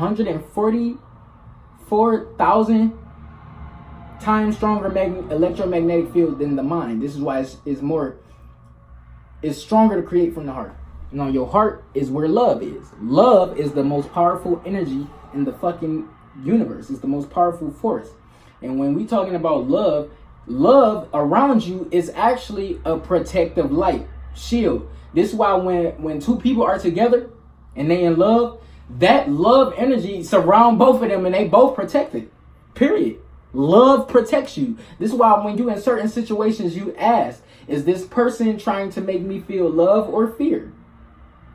144,000 times stronger electromagnetic field than the mind. This is why it's stronger to create from the heart. You know, your heart is where love is. Love is the most powerful energy in the fucking universe. It's the most powerful force. And when we talking about love, love around you is actually a protective light, shield. This is why when two people are together and they in love, that love energy surround both of them and they both protected. Period. Love protects you. This is why when you in certain situations, you ask, is this person trying to make me feel love or fear?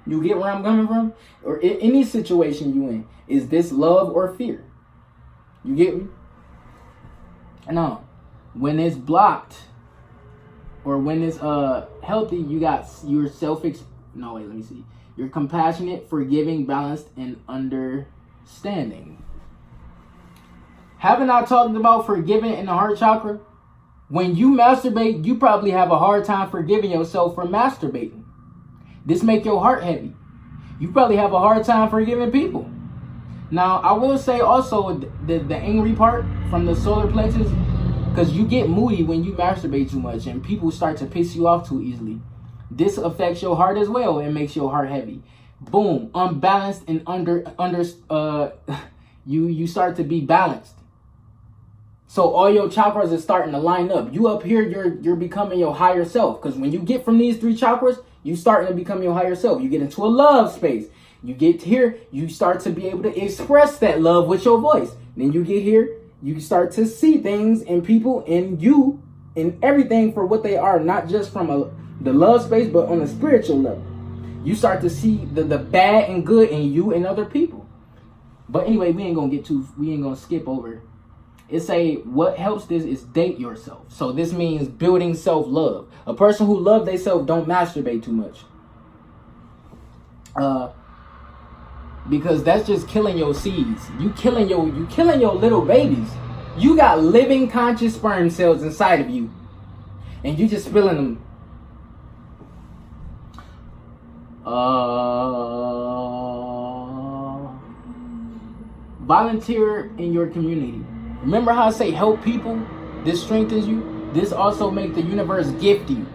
You get where I'm coming from? Or in any situation you in, is this love or fear? You get me? No. When it's blocked or when it's healthy, you're you're compassionate, forgiving, balanced, and understanding. Haven't I talked about forgiving in the heart chakra? When you masturbate, you probably have a hard time forgiving yourself for masturbating. This make your heart heavy. You probably have a hard time forgiving people. Now, I will say also the angry part from the solar plexus, because you get moody when you masturbate too much and people start to piss you off too easily. This affects your heart as well and makes your heart heavy. Boom, unbalanced and you start to be balanced. So all your chakras are starting to line up. You up here, you're becoming your higher self. Because when you get from these three chakras, you starting to become your higher self. You get into a love space. You get here, you start to be able to express that love with your voice. Then you get here, you start to see things in people, in you, in everything for what they are, not just from the love space, but on a spiritual level. You start to see the bad and good in you and other people. But anyway, we ain't gonna skip over. It say what helps this is date yourself. So this means building self-love. A person who loves themselves don't masturbate too much. Because that's just killing your seeds. You killing your little babies. You got living conscious sperm cells inside of you. And you just spilling them. Volunteer in your community. Remember how I say help people? This strengthens you. This also makes the universe gift you.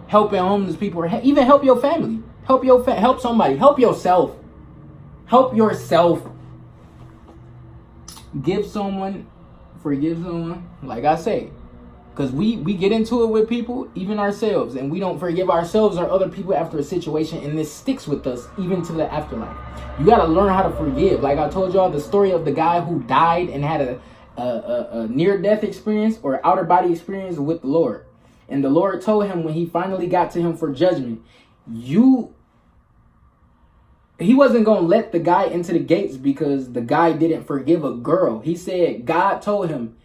Helping homeless people, or even help your family. Help somebody. Help yourself. Help yourself. Give someone, forgive someone. Like I say, because we get into it with people, even ourselves, and we don't forgive ourselves or other people after a situation, and this sticks with us even to the afterlife. You got to learn how to forgive. Like I told y'all the story of the guy who died and had a near-death experience or outer body experience with the Lord. And the Lord told him when he finally got to him for judgment, he wasn't going to let the guy into the gates because the guy didn't forgive a girl. He said, God told him,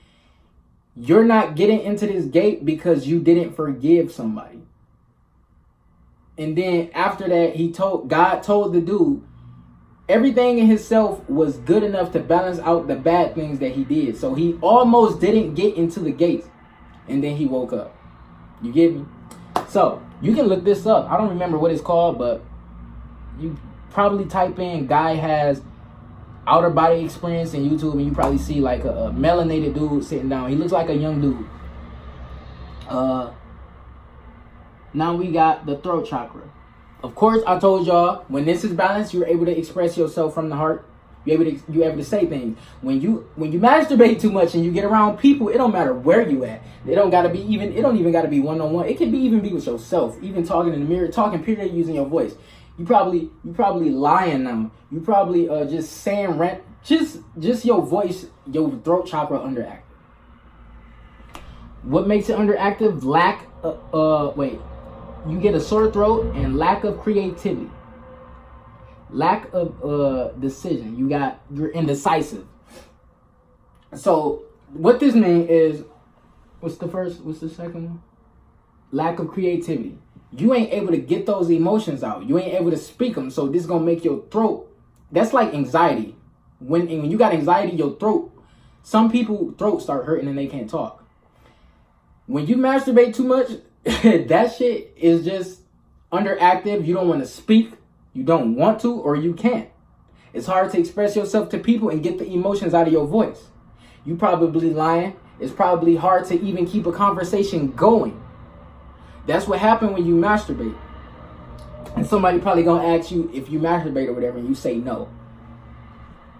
you're not getting into this gate because you didn't forgive somebody. And then after that, God told the dude, everything in himself was good enough to balance out the bad things that he did. So he almost didn't get into the gates. And then he woke up. You get me? So you can look this up. I don't remember what it's called, but you probably type in guy has outer body experience in YouTube, and you probably see like a melanated dude sitting down. He looks like a young dude. Now we got the throat chakra. Of course, I told y'all when this is balanced, you're able to express yourself from the heart. You're able to say things. When you masturbate too much and you get around people, it don't matter where you at. It don't even gotta be one-on-one. It can be with yourself. Even talking in the mirror, talking period, using your voice. You probably lying now. You probably just saying rant. Just your voice, your throat chakra underactive. What makes it underactive? You get a sore throat and lack of creativity. Lack of decision. You're indecisive. So what this means is, what's the second one? Lack of creativity. You ain't able to get those emotions out. You ain't able to speak them. So this is gonna make your throat. That's like anxiety. When you got anxiety, your throat. Some people throat start hurting and they can't talk. When you masturbate too much, that shit is just underactive. You don't want to speak. You don't want to, or you can't. It's hard to express yourself to people and get the emotions out of your voice. You probably lying. It's probably hard to even keep a conversation going. That's what happened when you masturbate. And somebody probably gonna ask you if you masturbate or whatever, and you say no.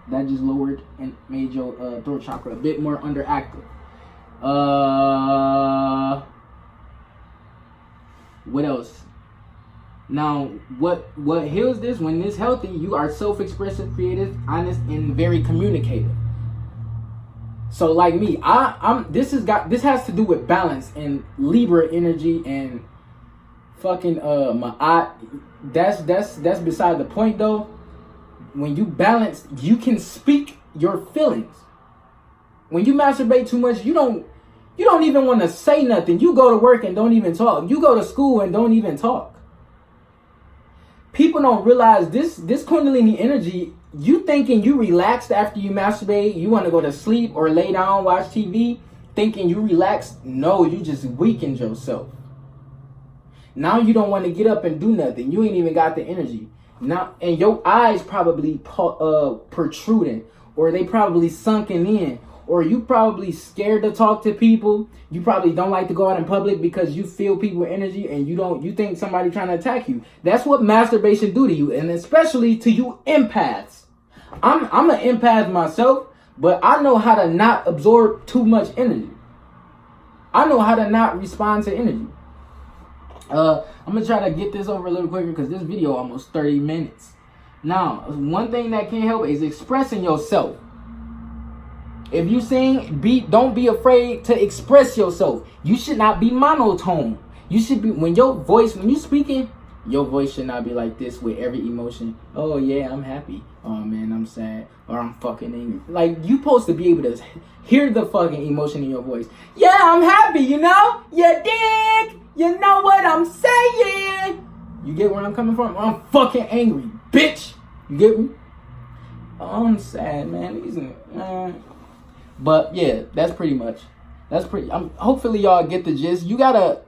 That just lowered and made your throat chakra a bit more underactive. What else? Now, what heals this? When it's healthy, you are self-expressive, creative, honest, and very communicative. So, like me, this has to do with balance and Libra energy and fucking that's beside the point though. When you balance, you can speak your feelings. When you masturbate too much, you don't even want to say nothing. You go to work and don't even talk. You go to school and don't even talk. People don't realize this Kundalini energy. You thinking you relaxed after you masturbate, you want to go to sleep or lay down, watch TV, thinking you relaxed. No, you just weakened yourself. Now you don't want to get up and do nothing. You ain't even got the energy. Now, and your eyes probably protruding, or they probably sunken in, or you probably scared to talk to people. You probably don't like to go out in public because you feel people's energy and you think somebody trying to attack you. That's what masturbation do to you, and especially to you empaths. I'm an empath myself, but I know how to not absorb too much energy. I know how to not respond to energy. I'm gonna try to get this over a little quicker because this video almost 30 minutes. Now, one thing that can help is expressing yourself. If you sing, don't be afraid to express yourself. You should not be monotone. You should be, when you speaking, your voice should not be like this with every emotion. Oh yeah, I'm happy. Oh man, I'm sad. Or I'm fucking angry. Like, you supposed to be able to hear the fucking emotion in your voice. Yeah, I'm happy, you know? You dig? You know what I'm saying? You get where I'm coming from? I'm fucking angry, bitch. You get me? Oh, I'm sad, man. But yeah, that's pretty much. Hopefully y'all get the gist. You gotta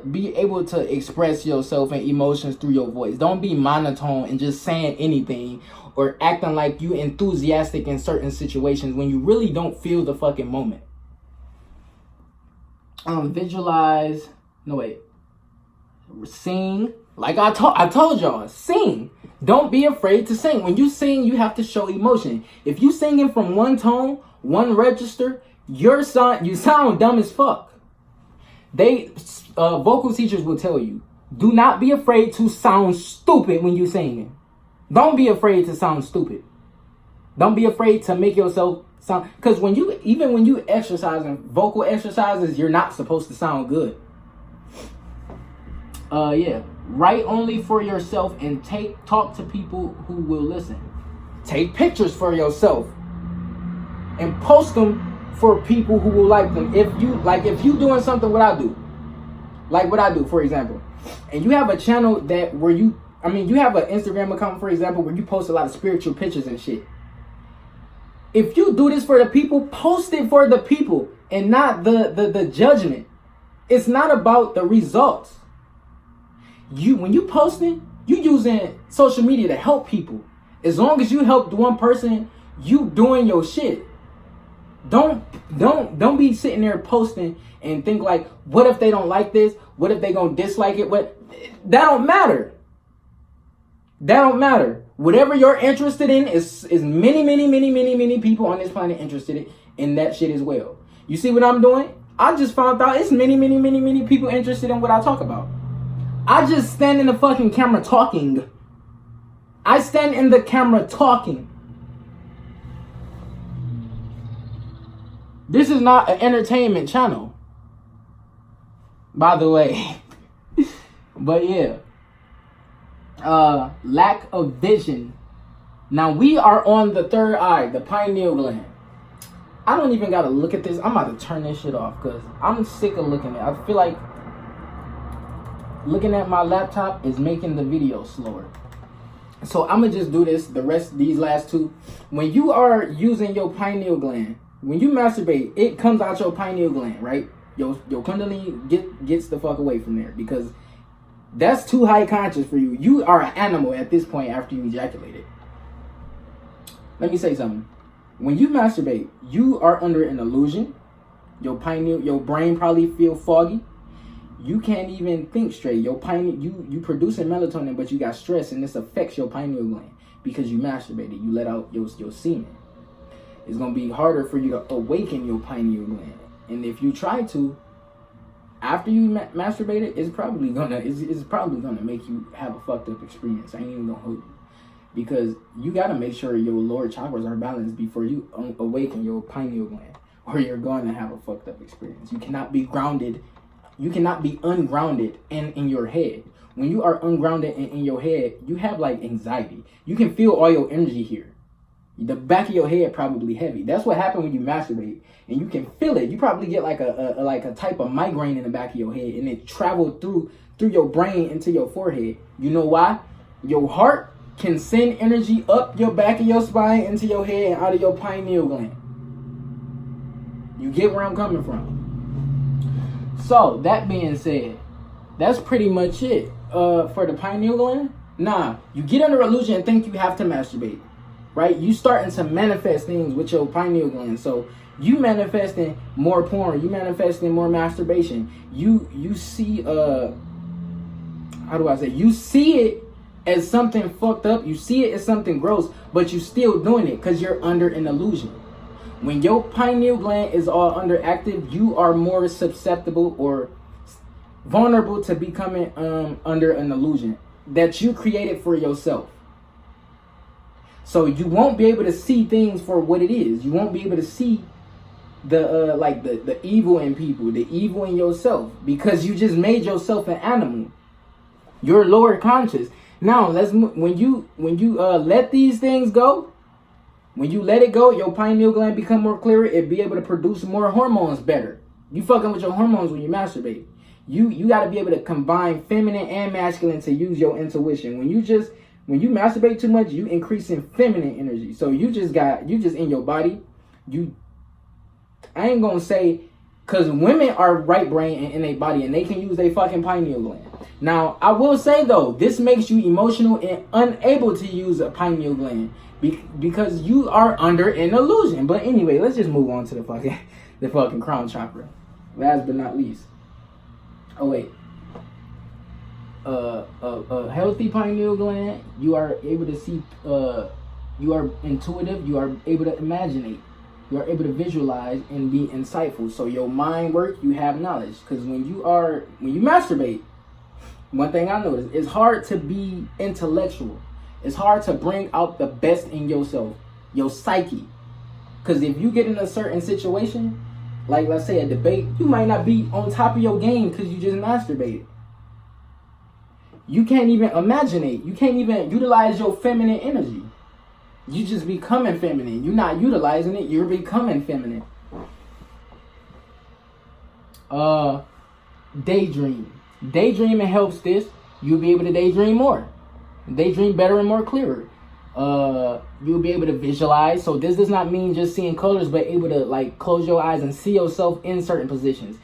be able to express yourself and emotions through your voice. Don't be monotone and just saying anything or acting like you enthusiastic in certain situations when you really don't feel the fucking moment. Visualize. No, wait. Sing. Like I told y'all, sing. Don't be afraid to sing. When you sing, you have to show emotion. If you singing from one tone, one register, you sound dumb as fuck. Vocal teachers will tell you, do not be afraid to sound stupid when you're singing. Don't be afraid to sound stupid. Don't be afraid to make yourself sound, because when you exercising vocal exercises, you're not supposed to sound good. Yeah. Write only for yourself and talk to people who will listen. Take pictures for yourself and post them for people who will like them. If you doing something what I do, like what I do, for example, and you have a channel you have an Instagram account, for example, where you post a lot of spiritual pictures and shit. If you do this for the people, post it for the people and not the judgment. It's not about the results. When you posting, you using social media to help people. As long as you helped one person, you doing your shit. Don't be sitting there posting and think like, what if they don't like this? What if they gonna dislike it? That don't matter. That don't matter. Whatever you're interested in is many people on this planet interested in that shit as well. You see what I'm doing? I just found out it's many people interested in what I talk about. I just stand in the fucking camera talking. I stand in the camera talking. This is not an entertainment channel, by the way. But yeah. Lack of vision. Now we are on the third eye, the pineal gland. I don't even gotta look at this. I'm about to turn this shit off because I'm sick of looking at it. I feel like looking at my laptop is making the video slower. So I'm gonna just do this, these last two. When you are using your pineal gland, when you masturbate, it comes out your pineal gland, right? Your Kundalini gets the fuck away from there because that's too high conscious for you. You are an animal at this point after you ejaculated. let me say something. When you masturbate, you are under an illusion. Your brain probably feel foggy. You can't even think straight. Your pineal, you producing melatonin, but you got stress, and this affects your pineal gland because you masturbated. You let out your semen. It's gonna be harder for you to awaken your pineal gland. And if you try to, after you masturbated, it's probably gonna make you have a fucked up experience. I ain't even gonna hold you. Because you got to make sure your lower chakras are balanced before you awaken your pineal gland, or you're going to have a fucked up experience. You cannot be grounded. You cannot be ungrounded and in your head. When you are ungrounded and in your head, you have like anxiety. You can feel all your energy here. The back of your head probably heavy. That's what happens when you masturbate, and you can feel it. You probably get like a type of migraine in the back of your head, and it travels through your brain into your forehead. You know why? Your heart can send energy up your back of your spine into your head and out of your pineal gland. You get where I'm coming from? So, that being said, that's pretty much it. For the pineal gland, nah, you get under illusion and think you have to masturbate, right? You starting to manifest things with your pineal gland. So, you manifesting more porn, you manifesting more masturbation. You see, you see it as something fucked up, you see it as something gross, but you still doing it because you're under an illusion. When your pineal gland is all underactive, you are more susceptible or vulnerable to becoming under an illusion that you created for yourself. So you won't be able to see things for what it is. You won't be able to see the evil in people, the evil in yourself, because you just made yourself an animal. You're lower conscious. Now when you let these things go, when you let it go, your pineal gland become more clearer. It be able to produce more hormones better. You fucking with your hormones when you masturbate. You got to be able to combine feminine and masculine to use your intuition. When you masturbate too much, you increasing feminine energy. So you just in your body. I ain't gonna say, because women are right brain and in their body, and they can use their fucking pineal gland. Now, I will say though, this makes you emotional and unable to use a pineal gland because you are under an illusion. But anyway, let's just move on to the fucking crown chakra. Last but not least. Oh wait. A healthy pineal gland, you are able to see. You are intuitive. You are able to imaginate. You are able to visualize and be insightful. So your mind work. You have knowledge. Because when you masturbate, one thing I noticed, it's hard to be intellectual. It's hard to bring out the best in yourself, your psyche. Because if you get in a certain situation, like let's say a debate, you might not be on top of your game because you just masturbated. You can't even imaginate. You can't even utilize your feminine energy. You just becoming feminine. You're not utilizing it. You're becoming feminine. Daydream. Daydreaming helps this. You'll be able to daydream more. Daydream better and more clearer. You'll be able to visualize. So this does not mean just seeing colors, but able to like close your eyes and see yourself in certain positions.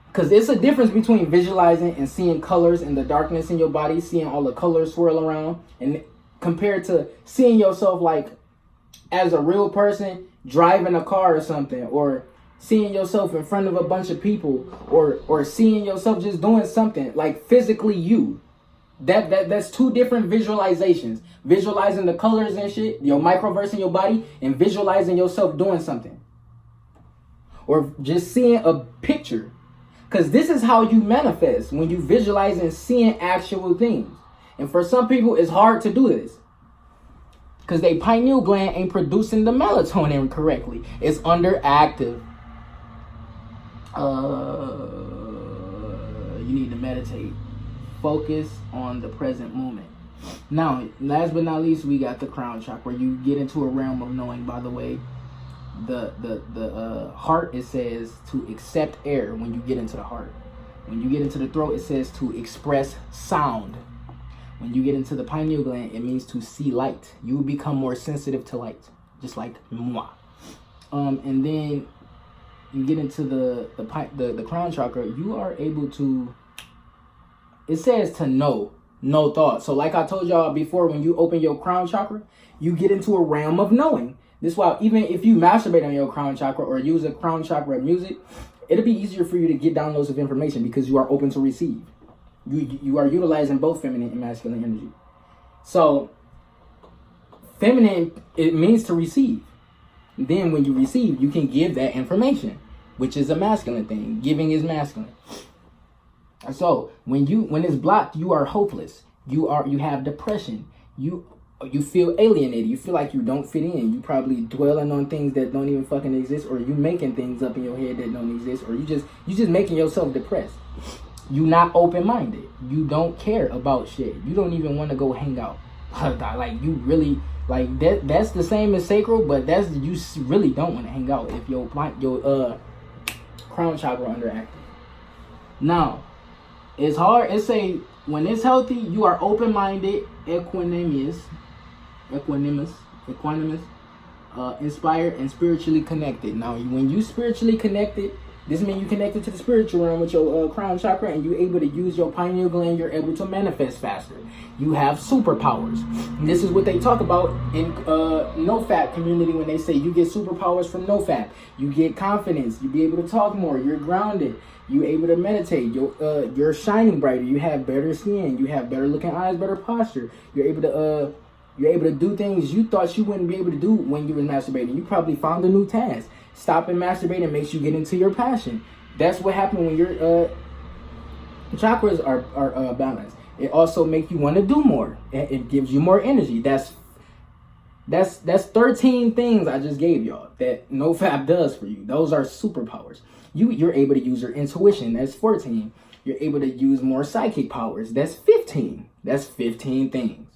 Because it's a difference between visualizing and seeing colors in the darkness in your body, seeing all the colors swirl around, and compared to seeing yourself like as a real person driving a car or something, or seeing yourself in front of a bunch of people, or seeing yourself just doing something like physically you. That's two different visualizations. Visualizing the colors and shit, your microverse in your body, and visualizing yourself doing something. Or just seeing a picture. Because this is how you manifest, when you visualize and seeing actual things. And for some people, it's hard to do this. Because their pineal gland ain't producing the melatonin correctly. It's underactive. You need to meditate. Focus on the present moment. Now, last but not least, we got the crown chakra, where you get into a realm of knowing. By the way, the heart, it says to accept air when you get into the heart. When you get into the throat, it says to express sound. When you get into the pineal gland, it means to see light. You will become more sensitive to light, just like moi. And then you get into the crown chakra, you are able to, it says to know. no thought. So like I told y'all before, when you open your crown chakra, you get into a realm of knowing. This is why even if you masturbate on your crown chakra or use a crown chakra music, it'll be easier for you to get downloads of information because you are open to receive. You are utilizing both feminine and masculine energy. So feminine, it means to receive. Then when you receive, you can give that information, which is a masculine thing. Giving is masculine. So when it's blocked, you are hopeless. You have depression. You feel alienated. You feel like you don't fit in. You probably dwelling on things that don't even fucking exist, or you making things up in your head that don't exist, or you just making yourself depressed. You not open-minded. You don't care about shit. You don't even want to go hang out. Like you really like that. That's the same as sacral, but you really don't want to hang out if your crown chakra underactive. Now, it's hard. It say when it's healthy, you are open-minded, equanimous, inspired, and spiritually connected. Now, when you spiritually connected, this means you connected to the spiritual realm with your crown chakra, and you're able to use your pineal gland. You're able to manifest faster. You have superpowers. And this is what they talk about in nofap community when they say you get superpowers from nofap. You get confidence. You be able to talk more. You're grounded. You're able to meditate. You're shining brighter. You have better skin. You have better looking eyes, better posture. You're able to do things you thought you wouldn't be able to do when you were masturbating. You probably found a new task. Stopping masturbating makes you get into your passion. That's what happened when your chakras are balanced. It also makes you want to do more. It gives you more energy. That's 13 things I just gave y'all that nofap does for you. Those are superpowers. You're able to use your intuition. That's 14. You're able to use more psychic powers. That's 15. That's 15 things.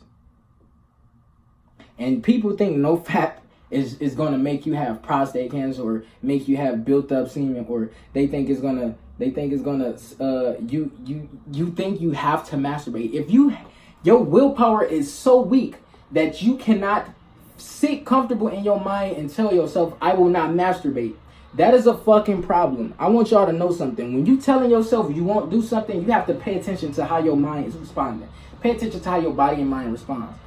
And people think nofap is going to make you have prostate cancer or make you have built up semen, or you think you think you have to masturbate. If your willpower is so weak that you cannot sit comfortable in your mind and tell yourself, I will not masturbate, that is a fucking problem. I want y'all to know something. When you telling yourself you won't do something, you have to pay attention to how your mind is responding. Pay attention to how your body and mind responds.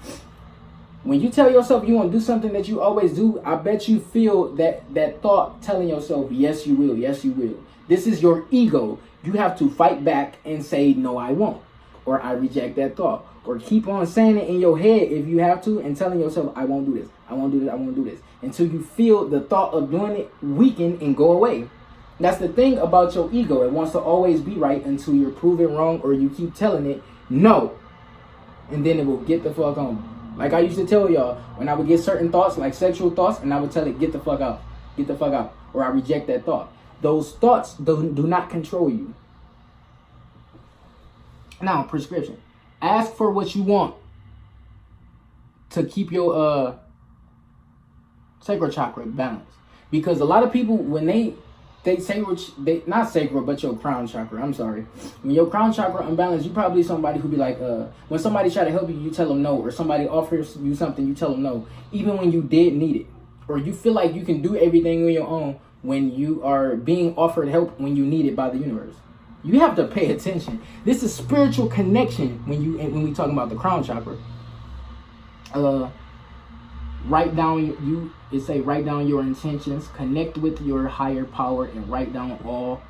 When you tell yourself you want to do something that you always do, I bet you feel that thought telling yourself, yes, you will. Yes, you will. This is your ego. You have to fight back and say, no, I won't. Or I reject that thought. Or keep on saying it in your head if you have to and telling yourself, I won't do this. I won't do this. I won't do this. Until you feel the thought of doing it weaken and go away. That's the thing about your ego. It wants to always be right until you're proven wrong or you keep telling it, no. And then it will get the fuck on. Like I used to tell y'all, when I would get certain thoughts, like sexual thoughts, and I would tell it, get the fuck out. Get the fuck out. Or I reject that thought. Those thoughts do not control you. Now, prescription. Ask for what you want to keep your sacral chakra balanced. Because a lot of people, when they not sacral, but your crown chakra. I'm sorry. When your crown chakra unbalanced, you probably somebody who be like, when somebody try to help you, you tell them no. Or somebody offers you something, you tell them no. Even when you did need it. Or you feel like you can do everything on your own when you are being offered help when you need it by the universe. You have to pay attention. This is spiritual connection when we talking about the crown chakra. Write down your intentions, connect with your higher power, and write down all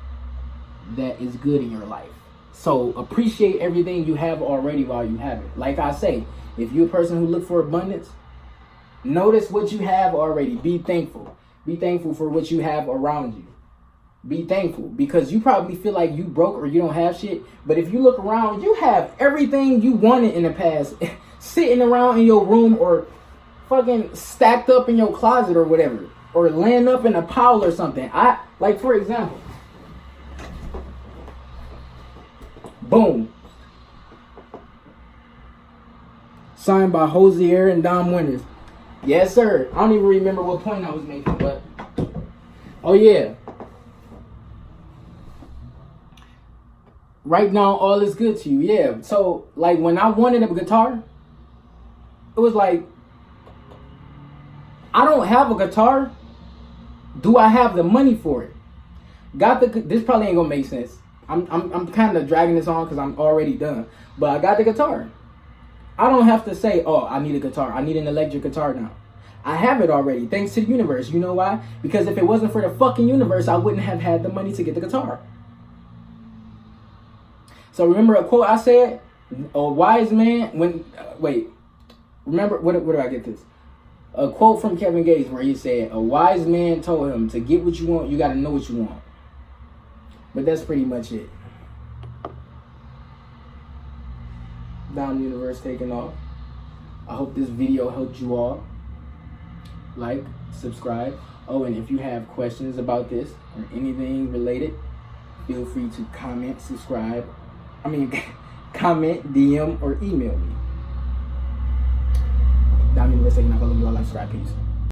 that is good in your life. So appreciate everything you have already while you have it. Like I say, if you're a person who look for abundance, notice what you have already. Be thankful. Be thankful for what you have around you. Be thankful, because you probably feel like you broke or you don't have shit. But if you look around, you have everything you wanted in the past sitting around in your room, or fucking stacked up in your closet or whatever, or laying up in a pile or something. Like, for example, boom, signed by Hosier and Dom Winters. Yes, sir. I don't even remember what point I was making, but oh yeah. Right now, all is good to you. Yeah. So, like, when I wanted a guitar, it was like, I don't have a guitar. Do I have the money for it? This probably ain't gonna make sense. I'm kind of dragging this on because I'm already done. But I got the guitar. I don't have to say, oh, I need a guitar. I need an electric guitar now. I have it already, thanks to the universe. You know why? Because if it wasn't for the fucking universe, I wouldn't have had the money to get the guitar. So remember a quote I said? A wise man, remember, where do I get this? A quote from Kevin Gates where he said, a wise man told him, to get what you want, you got to know what you want. But that's pretty much it. Down Universe taking off. I hope this video helped you all. Like, subscribe. Oh, and if you have questions about this or anything related, feel free to comment, comment, DM, or email me. Down Universe taking off. I love you all. Like, subscribe. Peace.